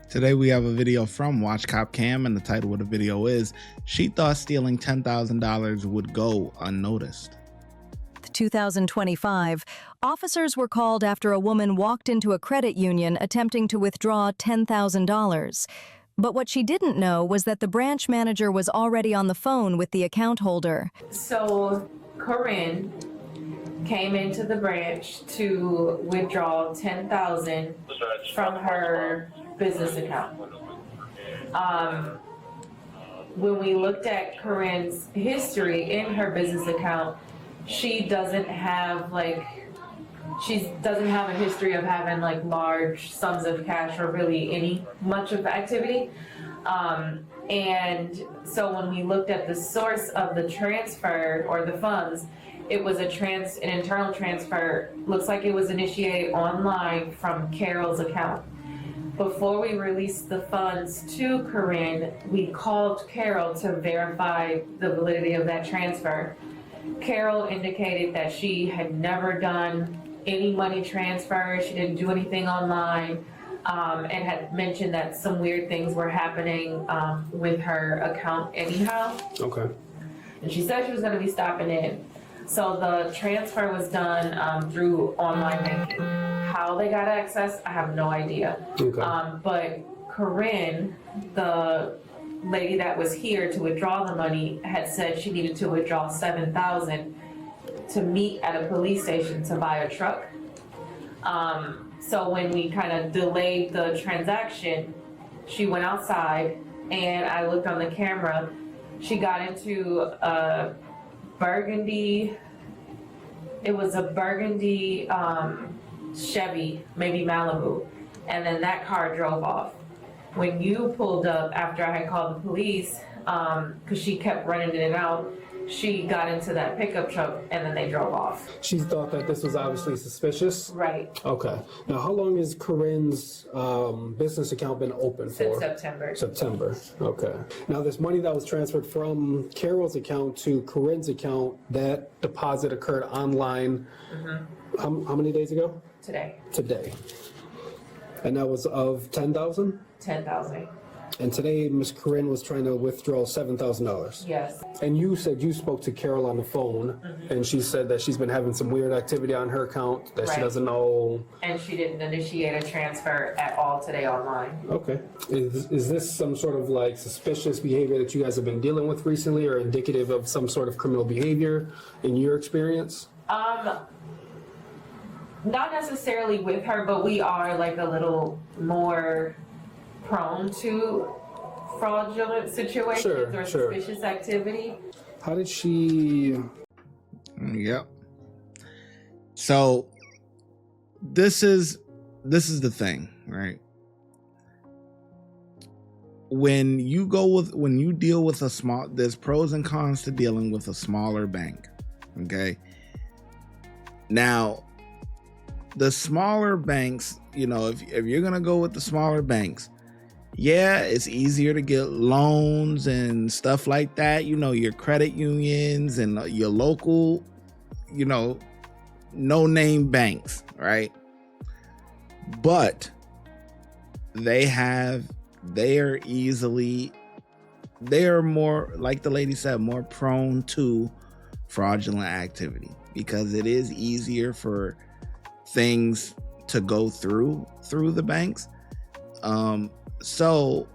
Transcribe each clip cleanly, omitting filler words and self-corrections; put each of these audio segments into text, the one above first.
Today we have a video from Watch Cop Cam, and the title of the video is "She Thought Stealing $10,000 Would Go Unnoticed." 2025, officers were called after a woman walked into a credit union attempting to withdraw $10,000. But what she didn't know was that the branch manager was already on the phone with the account holder. So Corinne came into the branch to withdraw $10,000 from her business account. When we looked at Corinne's history in her business account, she doesn't have a history of having like large sums of cash or really any much of activity. And so when we looked at the source of the transfer or the funds, it was an internal transfer. Looks like it was initiated online from Carol's account. Before we released the funds to Corinne, we called Carol to verify the validity of that transfer. Carol indicated that she had never done any money transfer. She didn't do anything online, and had mentioned that some weird things were happening with her account anyhow. Okay. And she said she was going to be stopping in. So the transfer was done through online banking. How they got access, I have no idea. Okay. But Corinne, the lady that was here to withdraw the money, had said she needed to withdraw $7,000 to meet at a police station to buy a truck. So when we kind of delayed the transaction, she went outside and I looked on the camera. She got into a burgundy, it was a burgundy Chevy, maybe Malibu, and then that car drove off. When you pulled up after I had called the police, because she kept running in and out, she got into that pickup truck and then they drove off. She thought that this was obviously suspicious? Right. Okay. Now, how long has Corinne's business account been open for? Since September. September. Okay. Now, this money that was transferred from Carol's account to Corinne's account, that deposit occurred online how many days ago? Today. And that was of $10,000? $10,000. And today, Ms. Corinne was trying to withdraw $7,000. Yes. And you said you spoke to Carol on the phone, and she said that she's been having some weird activity on her account that she doesn't know. And she didn't initiate a transfer at all today online. Okay. Is this some sort of like suspicious behavior that you guys have been dealing with recently, or indicative of some sort of criminal behavior in your experience? Not necessarily with her, but we are like a little more prone to fraudulent situations or suspicious activity. How did she? Yep. So this is the thing, right? When you deal with a small, there's pros and cons to dealing with a smaller bank. Okay. Now, the smaller banks, if you're gonna go with the smaller banks, yeah, it's easier to get loans and stuff like that. Your credit unions and your local, no-name banks, right? But they are more, like the lady said, more prone to fraudulent activity because it is easier for things to go through the banks. So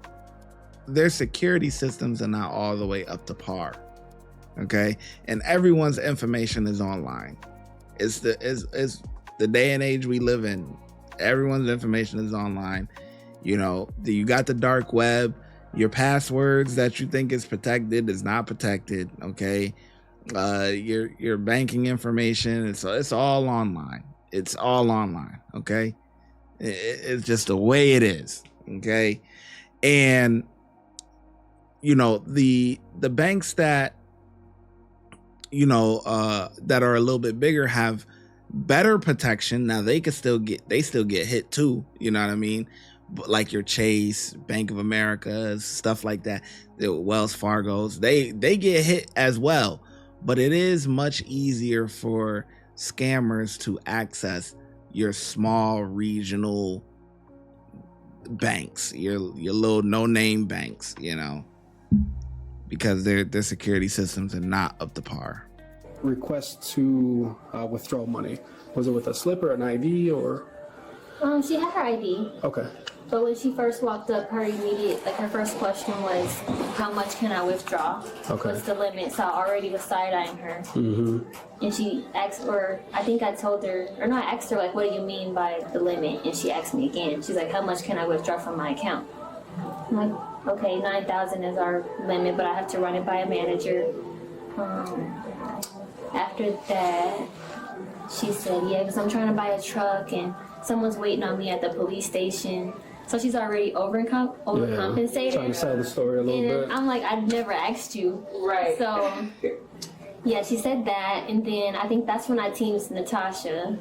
their security systems are not all the way up to par. Okay. And everyone's information is online. It's the day and age we live in. Everyone's information is online. You got the dark web. Your passwords that you think is protected is not protected. Okay. Your banking information, it's all online. It's all online. Okay. It's just the way it is. Okay. And the banks that that are a little bit bigger have better protection. Now they still get hit too, you know what I mean? But like your Chase, Bank of America, stuff like that, the Wells Fargo's, they get hit as well. But it is much easier for scammers to access your small regional banks, your little no-name banks, you know, because their security systems are not up to par. Request to withdraw money. Was it with a slip or an ID or? She had her ID. Okay. But when she first walked up, her first question was, how much can I withdraw? Okay. What's the limit? So I already was side-eyeing her. Mm-hmm. And she asked, or I think I told her, or no, I asked her, like, what do you mean by the limit? And she asked me again. She's like, how much can I withdraw from my account? I'm like, okay, 9,000 is our limit, but I have to run it by a manager. After that, she said, yeah, because I'm trying to buy a truck and someone's waiting on me at the police station. So she's already overcompensated. Trying to sell the story a little bit. I'm like, I never asked you. Right. So, yeah, she said that. And then I think that's when I teamed Natasha,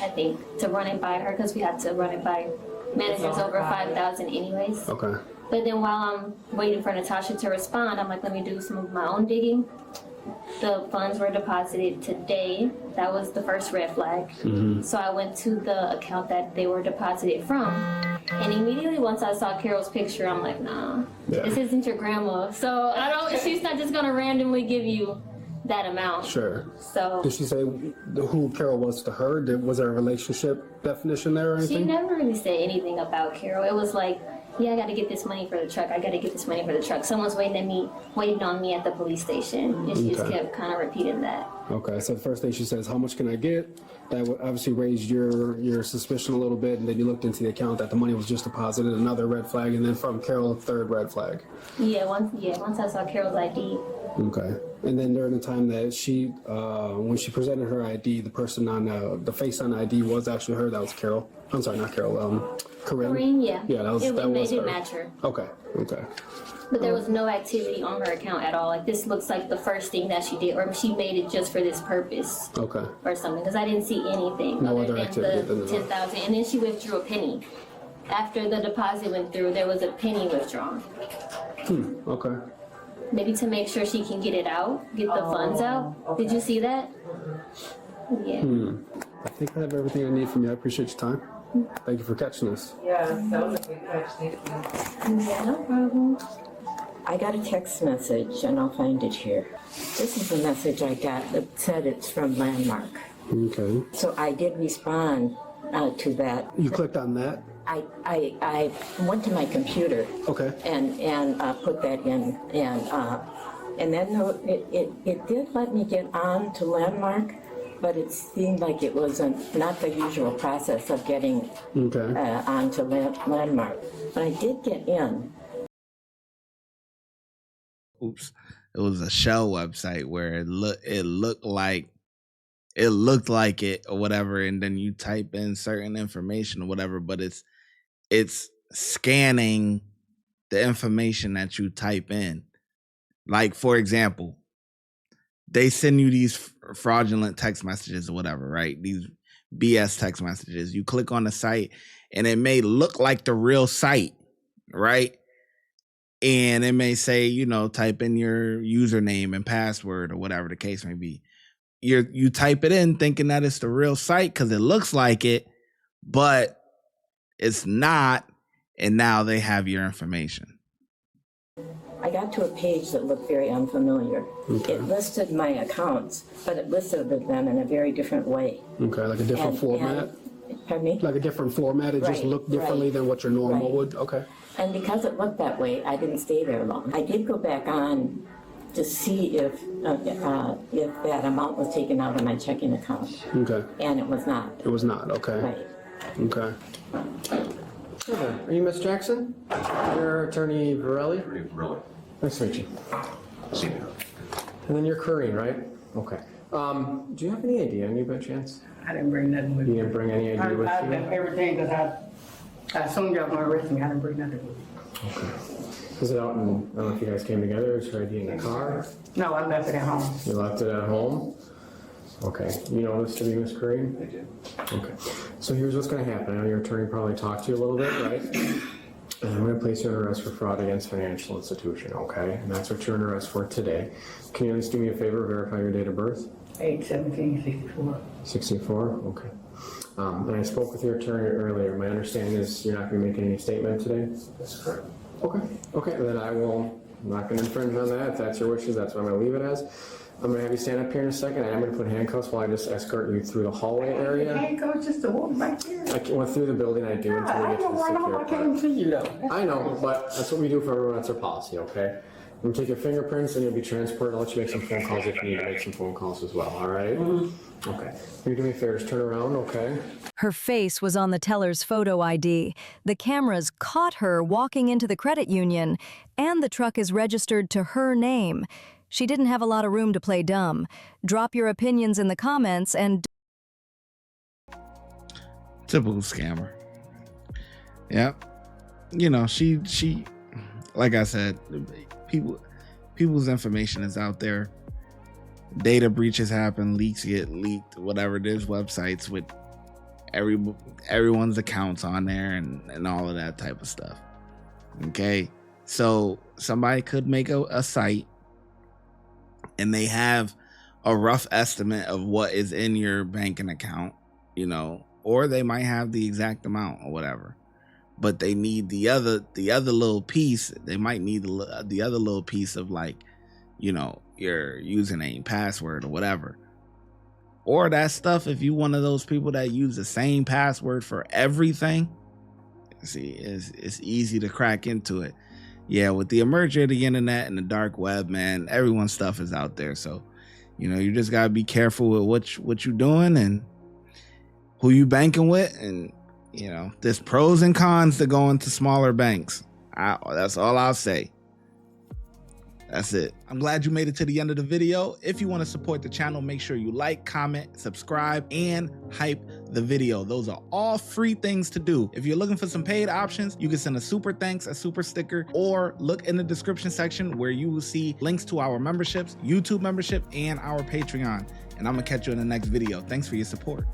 I think, to run it by her because we had to run it by managers over 5,000 anyways. Okay. But then while I'm waiting for Natasha to respond, I'm like, let me do some of my own digging. The funds were deposited today. That was the first red flag. Mm-hmm. So I went to the account that they were deposited from. And immediately once I saw Carol's picture, I'm like, nah, this isn't your grandma. So she's not just gonna randomly give you that amount. Sure. So did she say who Carol was to her? Was there a relationship definition there or anything? She never really said anything about Carol. It was like, yeah, I got to get this money for the truck. I got to get this money for the truck. Someone's waiting on me at the police station. And she just kept kind of repeating that. Okay, so the first thing she says, how much can I get? That would obviously raised your suspicion a little bit, and then you looked into the account that the money was just deposited, another red flag, and then from Carol, a third red flag. Once I saw Carol's ID. Okay, and then during the time that she, when she presented her ID, the person on the face on the ID was actually her. That was Carol. I'm sorry, not Carol. Corinne. Yeah. Yeah, that was it her. didn't match her. Okay. But there was no activity on her account at all. Like, this looks like the first thing that she did, or she made it just for this purpose. Okay. Or something, because I didn't see anything No other other than activity the 10,000. And then she withdrew a penny. After the deposit went through, there was a penny withdrawn. Okay. Maybe to make sure she can get it out, get the funds out. Okay. Did you see that? Yeah. I think I have everything I need from you. I appreciate your time. Thank you for catching us. Yeah, that was a good catch. Thank you. Yeah, no problem. I got a text message, and I'll find it here. This is a message I got that said it's from Landmark. Okay. So I did respond to that. You clicked on that? I went to my computer. Okay. And put that in, and then it did let me get on to Landmark, but it seemed like it was not the usual process of getting onto Landmark. But I did get in. Oops. It was a shell website where it looked like it or whatever, and then you type in certain information or whatever, but it's scanning the information that you type in. Like, for example, they send you these fraudulent text messages or whatever, right? These BS text messages. You click on the site and it may look like the real site, right? And it may say, type in your username and password or whatever the case may be. You type it in thinking that it's the real site because it looks like it, but it's not. And now they have your information. I got to a page that looked very unfamiliar. Okay. It listed my accounts, but it listed them in a very different way. Okay, like a different format? Pardon me? Like a different format? It just looked differently than what your normal would? Okay. And because it looked that way, I didn't stay there long. I did go back on to see if that amount was taken out of my checking account. Okay. And it was not. It was not, okay. Right. Okay. Hi there. Are you Miss Jackson? You're Attorney Varelli? Really? Nice to meet you. See you. And then you're Corinne, right? Okay. Do you have any ID on you by chance? I didn't bring nothing with You me. didn't bring any ID with I you? left everything because I assumed y'all were gonna arrest me. I didn't bring nothing with me. Okay. Is it out in, I don't know if you guys came together, is your ID in the car? No, I left it at home. You left it at home? Okay. You know this to be Miss Corinne? I did. Okay. So here's what's going to happen. I know your attorney probably talked to you a little bit, right? And I'm going to place you under arrest for fraud against financial institution, okay? And that's what you're under arrest for today. Can you at least do me a favor, verify your date of birth? 8/17/64. 64? Okay. And I spoke with your attorney earlier. My understanding is you're not going to be making any statement today? That's correct. Okay, then I'm not going to infringe on that. If that's your wishes, that's what I'm going to leave it as. I'm going to have you stand up here in a second. I am going to put handcuffs while I just escort you through the hallway area. Handcuffs just to walk back here. I went through the building, I do until we I get to know the right now, secure I part. can't see you though. I know, but that's what we do for everyone. That's our policy, okay? I'm gonna take your fingerprints and you'll be transported. I'll let you make some phone calls if you need to make some phone calls as well, all right? Okay. Can you do me a favor? Just turn around, okay? Her face was on the teller's photo ID. The cameras caught her walking into the credit union, and the truck is registered to her name. She didn't have a lot of room to play dumb. Drop your opinions in the comments and... Typical scammer. Yep. You know, she like I said, people's information is out there. Data breaches happen, leaks get leaked, whatever. There's websites with everyone's accounts on there and all of that type of stuff. Okay, so somebody could make a site and they have a rough estimate of what is in your banking account, you know, or they might have the exact amount or whatever, but they need the other little piece. They might need the other little piece of, like, you know, your username, password, or whatever. Or that stuff, if you one of those people that use the same password for everything, see, it's easy to crack into it. Yeah, with the emergence of the internet and the dark web, man, everyone's stuff is out there. So, you know, you just gotta be careful with what you're doing and who you banking with. And, you know, there's pros and cons to going to smaller banks. That's all I'll say. That's it. I'm glad you made it to the end of the video. If you want to support the channel, make sure you like, comment, subscribe, and hype the video. Those are all free things to do. If you're looking for some paid options, you can send a super thanks, a super sticker, or look in the description section where you will see links to our memberships, YouTube membership, and our Patreon. And I'm gonna catch you in the next video. Thanks for your support.